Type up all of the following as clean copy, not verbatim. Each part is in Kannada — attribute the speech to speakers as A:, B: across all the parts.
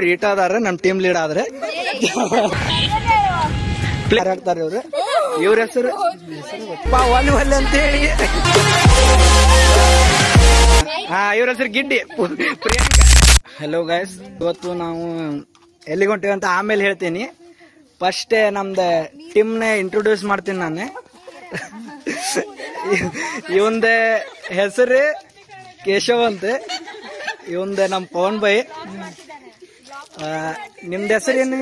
A: ರೀಟ್ ಆದಾರ ನಮ್ ಟೀಮ್ ಲೀಡ್ ಆದ್ರೆ ಪ್ಲೇಯರ್ ಆಗ್ತಾರೆ ಇವ್ರು. ಇವ್ರ ಹೆಸರು ಒಲ್ಲಿ ಅಂತ ಹೇಳಿ. ಇವ್ರ ಹೆಸರು ಗಿಡ್ಡಿ ಪ್ರಿಯಾಂಕಾ. ಹಲೋ ಗೈಸ್, ಇವತ್ತು ನಾವು ಎಲ್ಲಿಗೆ ಹೊಂಟೀವಿ ಅಂತ ಆಮೇಲೆ ಹೇಳ್ತೀನಿ. ಫಸ್ಟ್ ನಮ್ದು ಟೀಮ್ನ ಇಂಟ್ರೊಡ್ಯೂಸ್ ಮಾಡ್ತೀನಿ ನಾನು. ಇವಂದ ಹೆಸರು ಕೇಶವ್ ಅಂತ, ಇವಂದ ನಮ್ ಪವನ್ ಬೈ. ನಿಮ್ದ ಹೆಸರೇನು?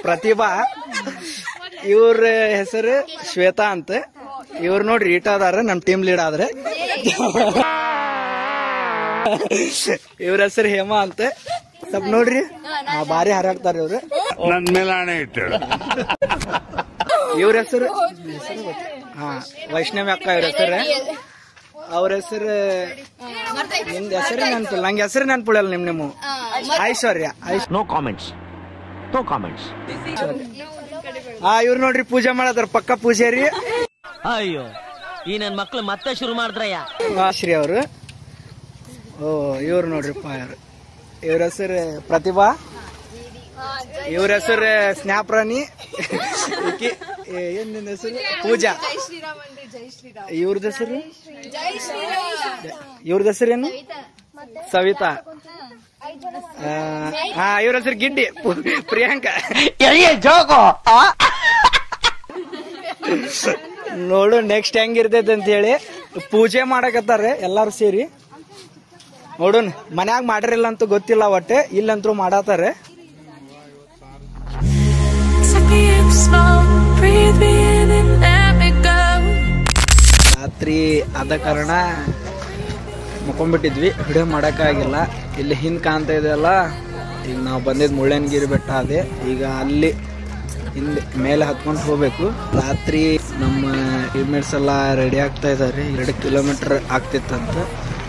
A: ಪ್ರತಿಭಾ. ಇವ್ರ ಹೆಸರು ಶ್ವೇತಾ ಅಂತ. ಇವ್ರು ನೋಡ್ರಿ ಈಟ್ ಆದಾರ ನಮ್ ಟೀಮ್ ಲೀಡ್ ಆದ್ರೆ. ಇವ್ರ ಹೆಸರು ಹೇಮಾ ಅಂತ. ಸ್ವಲ್ಪ ನೋಡ್ರಿ ಬಾರಿ ಹಾರಾಡ್ತಾರ ಇವ್ರು. ಇವ್ರ ಹೆಸರು ವೈಷ್ಣವಿ ಅಕ್ಕ. ಇವ್ರ ಹೆಸರು ಅವ್ರ ಹೆಸರು ನಿಮ್ದ ಹೆಸರು ನೆನ್ಪಿಲ್ಲ, ನಂಗೆ ಹೆಸರು ನೆನ್ಪಿಡಲ್ಲ. ನಿಮ್ಮ ಐಶ್ವರ್ಯ.
B: No comments.
A: ಇವ್ರು ನೋಡ್ರಿ ಪೂಜೆ ಮಾಡತಾರ, ಪಕ್ಕ ಪೂಜಾರಿ.
B: ಅಯ್ಯೋ, ಈ ನನ್ ಮಕ್ಳು ಮತ್ತೆ ಶುರು ಮಾಡಿದ್ರಯ್ಯ.
A: ಶ್ರೀ ಅವರು. ಇವ್ರು ನೋಡ್ರಿ ಇವ್ರ ಹೆಸರು ಪ್ರತಿಭಾ. ಇವ್ರ ಹೆಸರು ಸ್ನ್ಯಾಪ್ರಾಣಿ. ಏನ್ ನಿನ್ನ ಹೆಸರು? ಪೂಜಾ. ಇವ್ರದ ಹೆಸರು ಏನು? ಸವಿತಾ. ಇವ್ರ ಹೆಸರು ಗಿಡ್ಡಿ ಪ್ರಿಯಾಂಕಾ. ನೋಡು ನೆಕ್ಸ್ಟ್ ಹೆಂಗಿರ್ತೈತೆ ಅಂತ ಹೇಳಿ. ಪೂಜೆ ಮಾಡಕತ್ತಾರ ಎಲ್ಲಾರು ಸೇರಿ. ನೋಡೋಣ, ಮನ್ಯಾಗ ಮಾಡಿರಿಲ್ಲ ಅಂತೂ ಗೊತ್ತಿಲ್ಲ, ಒಟ್ಟೆ ಇಲ್ಲಂತೂ ಮಾಡಾತಾರೆ. ರಾತ್ರಿ ಆದ ಕಾರಣ ಮುಕೊಂಡ್ಬಿಟ್ಟಿದ್ವಿ, ವಿಡಿಯೋ ಮಾಡೋಕ್ಕಾಗಿಲ್ಲ. ಇಲ್ಲಿ ಹಿಂದೆ ಕಾಣ್ತಾ ಇದೆಯಲ್ಲ, ಈಗ ನಾವು ಬಂದಿದ್ದು ಮುಳ್ಳಯ್ಯನಗಿರಿ ಬೆಟ್ಟ ಅದೇ. ಈಗ ಅಲ್ಲಿ ಹಿಂದೆ ಮೇಲೆ ಹತ್ಕೊಂಡು ಹೋಗ್ಬೇಕು. ರಾತ್ರಿ ನಮ್ಮ ಟೀಮ್ಮೇಟ್ಸ್ ಎಲ್ಲ ರೆಡಿ ಆಗ್ತಾ ಇದ್ದಾರೆ. 2 ಕಿಲೋಮೀಟರ್ ಆಗ್ತಿತ್ತಂತ.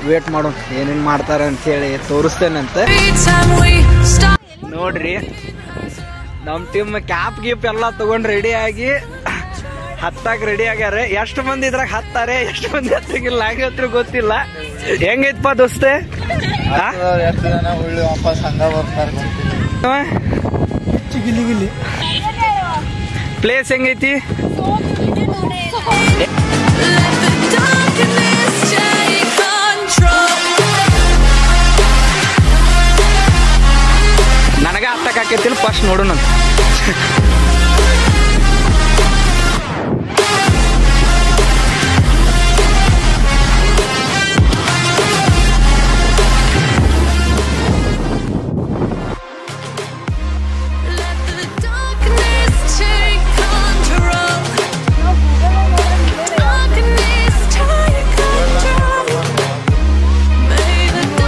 A: ವೇಟ್ ಮಾಡೋಣ ಏನೇನ್ ಮಾಡ್ತಾರ ಅಂತ ಹೇಳಿ ತೋರಿಸ್ತೇನಂತ. ನೋಡ್ರಿ ನಮ್ ಟೀಮ್ ಕ್ಯಾಪ್ ಗೀಪ್ ಎಲ್ಲ ತಗೊಂಡ್ ರೆಡಿ ಆಗಿ ಹತ್ತಾಕ್ ರೆಡಿ ಆಗ್ಯಾರ. ಎಷ್ಟು ಮಂದಿ ಇದ್ರಾಗ ಹತ್ತಾರೆ, ಎಷ್ಟು ಮಂದಿ ಹತ್ತಂಗಿಲ್ಲ, ನಂಗೆ ಹತ್ರ ಗೊತ್ತಿಲ್ಲ. ಹೆಂಗೈತಪ್ಪ ದೋಸ್ತೆ? ಪ್ಲೇಸ್ ಹೆಂಗೈತಿ? ನನಗ ಹತ್ತಕ್ಕಾಕೈತಿಲ್ಲ, ಫಸ್ಟ್ ನೋಡೋಣ.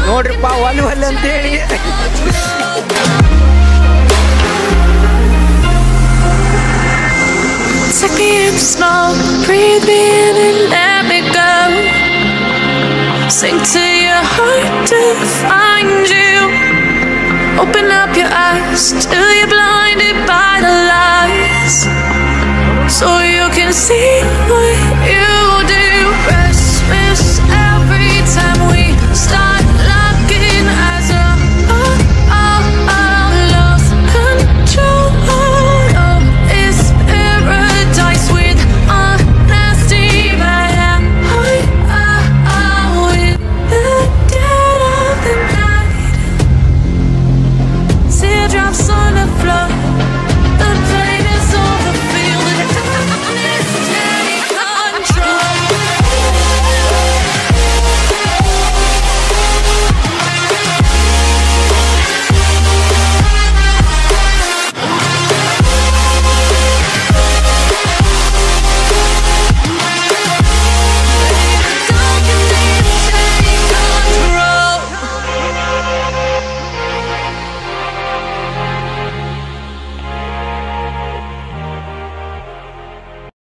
A: ನೋಡ್ರಿಪ್ಪ ಒಲ್ಲಿ ಅಂತೇಳಿ.
C: Take me in slow, breathe me in and let me go. Sink to your heart to find you. Open up your eyes till you're blinded by the lies, so you can see what you do. Rest me